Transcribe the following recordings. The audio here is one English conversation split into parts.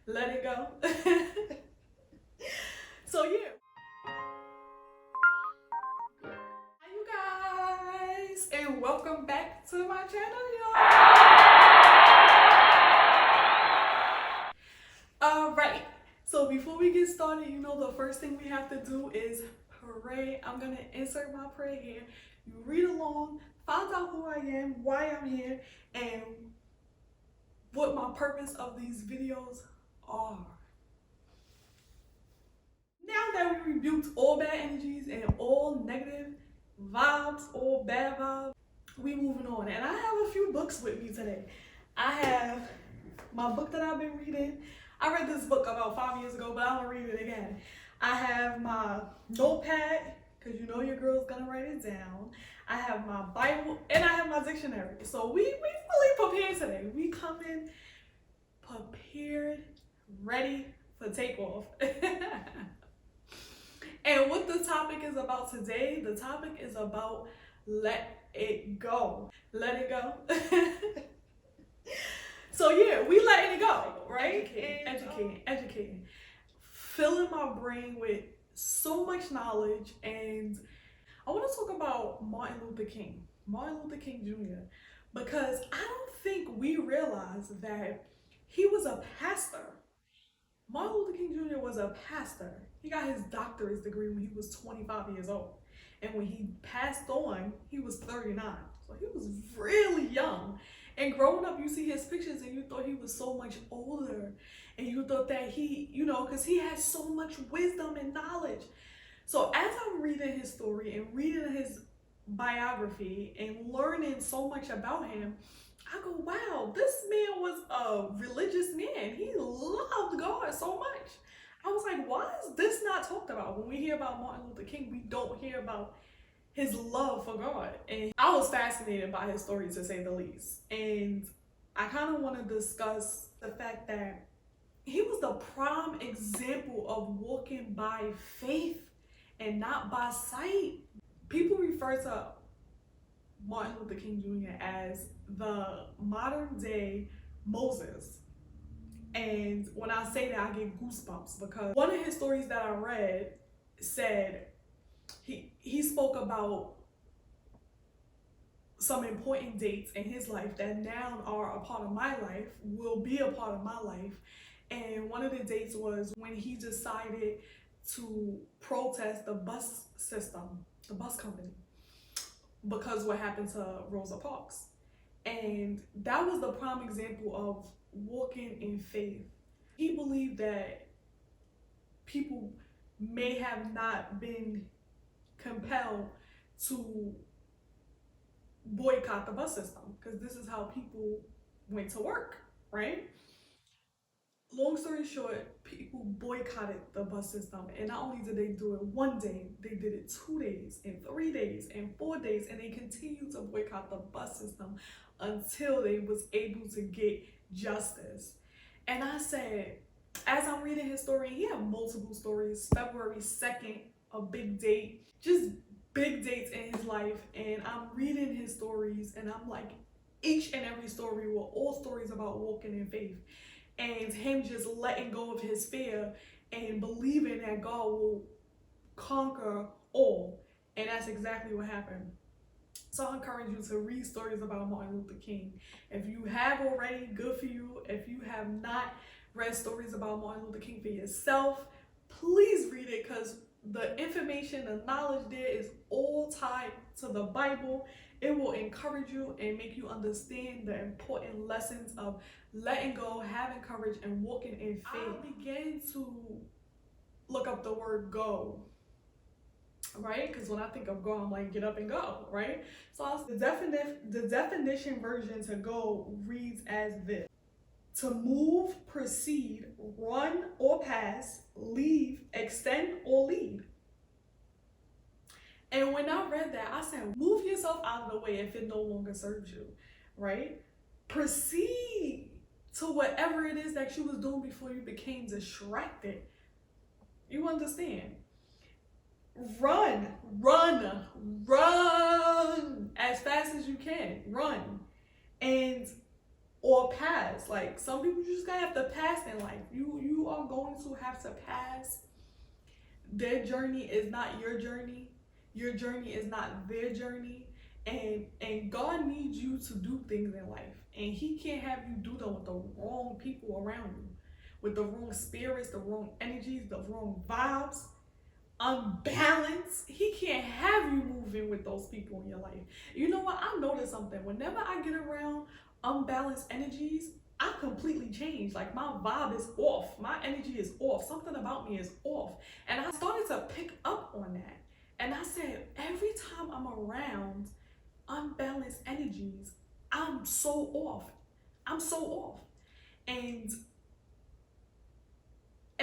Let it go. So yeah. Hi you guys, and welcome back to my channel, y'all. Alright, so before we get started, the first thing we have to do is pray. I'm gonna insert my prayer here. You read along, find out who I am, why I'm here, and what my purpose of these videos are. Now that we rebuked all bad energies and all negative vibes, all bad vibes, we moving on. And I have a few books with me today. I have my book that I've been reading. I read this book about 5 years ago, but I'm gonna read it again. I have my notepad, because your girl's gonna write it down. I have my Bible, and I have my dictionary. So we fully prepared today. We come in prepared, ready for takeoff. And what the topic is about today, the topic is about let it go. Let it go. So yeah, we letting it go, right? Educating. Filling my brain with so much knowledge. And I want to talk about Martin Luther King Jr. Because I don't think we realize that he was a pastor. Martin Luther King Jr. was a pastor. He got his doctorate degree when he was 25 years old. And when he passed on, he was 39. So he was really young. And growing up, you see his pictures and you thought he was so much older. And you thought that he, because he had so much wisdom and knowledge. So as I'm reading his story and reading his biography and learning so much about him, I go, wow, this man was a religious man. He loved God so much. I was like, why is this not talked about? When we hear about Martin Luther King, we don't hear about his love for God. And I was fascinated by his story, to say the least. And I kind of want to discuss the fact that he was the prime example of walking by faith and not by sight. People refer to Martin Luther King Jr. as the modern day Moses. And when I say that, I get goosebumps because one of his stories that I read said he spoke about some important dates in his life that now are a part of my life, will be a part of my life. And one of the dates was when he decided to protest the bus system, the bus company, because what happened to Rosa Parks. And that was the prime example of walking in faith. He believed that people may have not been compelled to boycott the bus system because this is how people went to work, right? Long story short, people boycotted the bus system, and not only did they do it one day, they did it 2 days and 3 days and 4 days, and they continued to boycott the bus system until they was able to get justice. And I said, as I'm reading his story, he had multiple stories. February 2nd, a big date, just big dates in his life, and I'm reading his stories, and I'm like, each and every story were all stories about walking in faith. And him just letting go of his fear and believing that God will conquer all. And that's exactly what happened. So I encourage you to read stories about Martin Luther King. If you have already, good for you. If you have not read stories about Martin Luther King for yourself, please read it, because the information, the knowledge there is all tied to the Bible. It will encourage you and make you understand the important lessons of letting go, having courage, and walking in faith. I began to look up the word go, right? Because when I think of go, I'm like, get up and go, right? So the definition version to go reads as this: to move, proceed, run or pass, leave, extend or lead. And when I read that, I said, move yourself out of the way if it no longer serves you, right? Proceed to whatever it is that you was doing before you became distracted. You understand? Run as fast as you can. Run. And or pass. Like some people just gotta have to pass in life. You are going to have to pass. Their journey is not your journey. Your journey is not their journey. And God needs you to do things in life. And he can't have you do them with the wrong people around you. With the wrong spirits, the wrong energies, the wrong vibes, unbalanced. He can't have you moving with those people in your life. You know what? I noticed something. Whenever I get around unbalanced energies, I completely change. Like my vibe is off. My energy is off. Something about me is off. And I started to pick up on that. And I said, every time I'm around unbalanced energies, I'm so off. I'm so off. And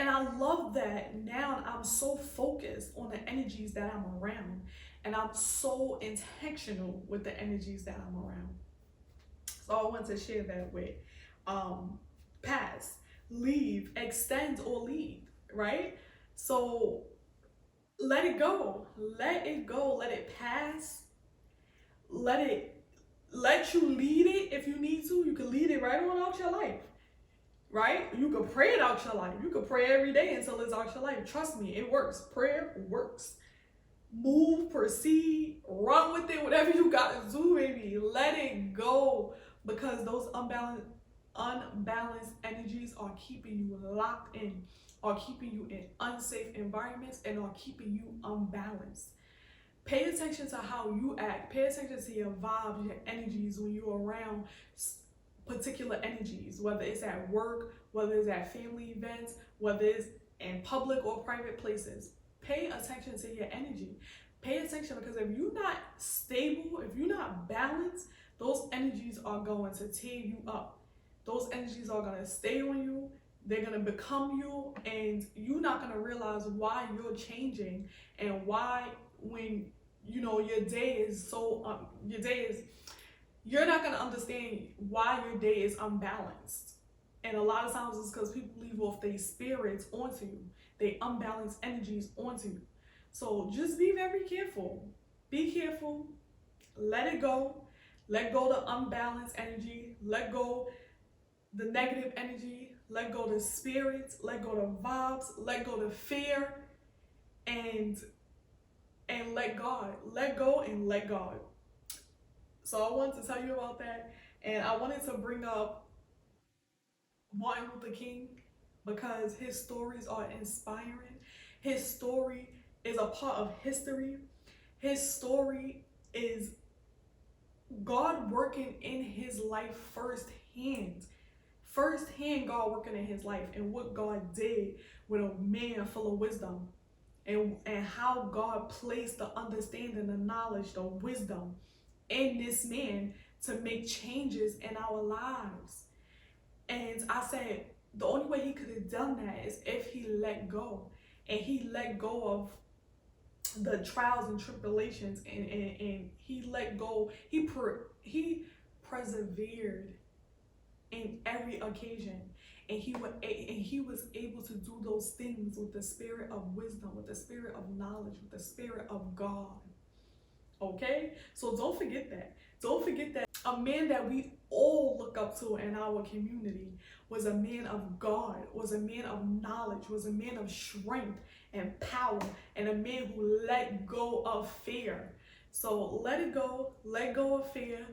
I love that now I'm so focused on the energies that I'm around. And I'm so intentional with the energies that I'm around. So I want to share that with pass, leave, extend, or lead, right? So let it go. Let it go. Let it pass. Let you lead it if you need to. You can lead it right on out your life. Right? You could pray it out your life. You could pray every day until it's out your life. Trust me, it works. Prayer works. Move, proceed, run with it, whatever you got to do, baby. Let it go, because those unbalanced energies are keeping you locked in, are keeping you in unsafe environments, and are keeping you unbalanced. Pay attention to how you act. Pay attention to your vibes, your energies when you're around particular energies, whether it's at work, whether it's at family events, whether it's in public or private places. Pay attention to your energy. Pay attention, because if you're not stable, if you're not balanced, those energies are going to tear you up. Those energies are going to stay on you. They're going to become you, and you're not going to realize why you're changing, and why when your day is so you're not going to understand why your day is unbalanced. And a lot of times it's because people leave off their spirits onto you. They unbalanced energies onto you. So just be very careful. Be careful. Let it go. Let go the unbalanced energy. Let go the negative energy. Let go the spirits. Let go the vibes. Let go the fear. And let God. Let go and let God. So I wanted to tell you about that. And I wanted to bring up Martin Luther King, because his stories are inspiring. His story is a part of history. His story is God working in his life firsthand. Firsthand, God working in his life, and what God did with a man full of wisdom. And how God placed the understanding, the knowledge, the wisdom in this man to make changes in our lives. And I said, the only way he could have done that is if he let go. And he let go of the trials and tribulations, and he let go. He persevered in every occasion. And he was able to do those things with the spirit of wisdom, with the spirit of knowledge, with the spirit of God. Okay? So don't forget that. Don't forget that a man that we all look up to in our community was a man of God, was a man of knowledge, was a man of strength and power, and a man who let go of fear. So let it go. Let go of fear.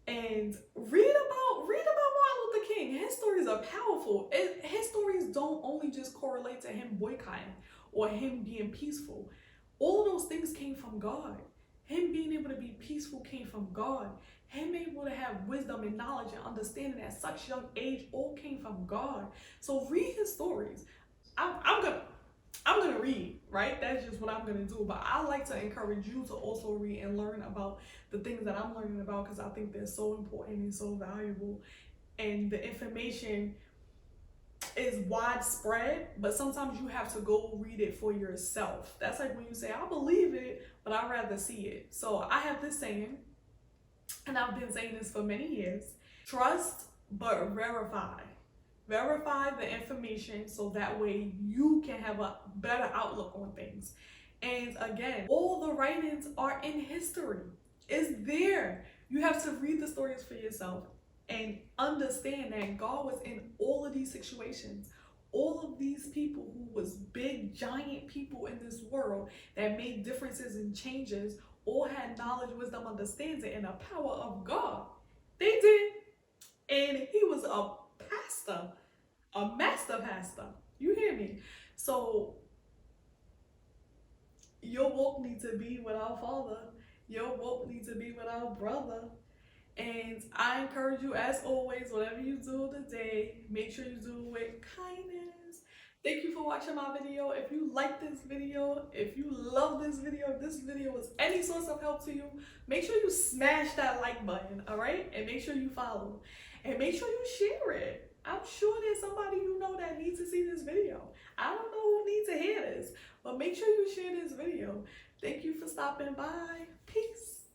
And read about Martin Luther King. His stories are powerful. His stories don't only just correlate to him boycotting or him being peaceful. All of those things came from God. Him being able to be peaceful came from God. Him able to have wisdom and knowledge and understanding at such young age all came from God. So read his stories. I'm gonna read, right? That's just what I'm gonna do. But I like to encourage you to also read and learn about the things that I'm learning about, because I think they're so important and so valuable. And the information is widespread, but sometimes you have to go read it for yourself. That's like when you say, I believe it, but I'd rather see it. So I have this saying, and I've been saying this for many years: trust but verify. Verify the information so that way you can have a better outlook on things. And again, all the writings are in history. It's there. You have to read the stories for yourself and understand that God was in all of these situations. All of these people who was big, giant people in this world that made differences and changes all had knowledge, wisdom, understanding, and the power of God. They did. And he was a pastor, a master pastor. You hear me? So your walk needs to be with our Father. Your walk needs to be with our brother. And I encourage you, as always, whatever you do today, make sure you do it with kindness. Thank you for watching my video. If you like this video, if you love this video, if this video was any source of help to you, make sure you smash that like button, all right? And make sure you follow. And make sure you share it. I'm sure there's somebody you know that needs to see this video. I don't know who needs to hear this, but make sure you share this video. Thank you for stopping by. Peace.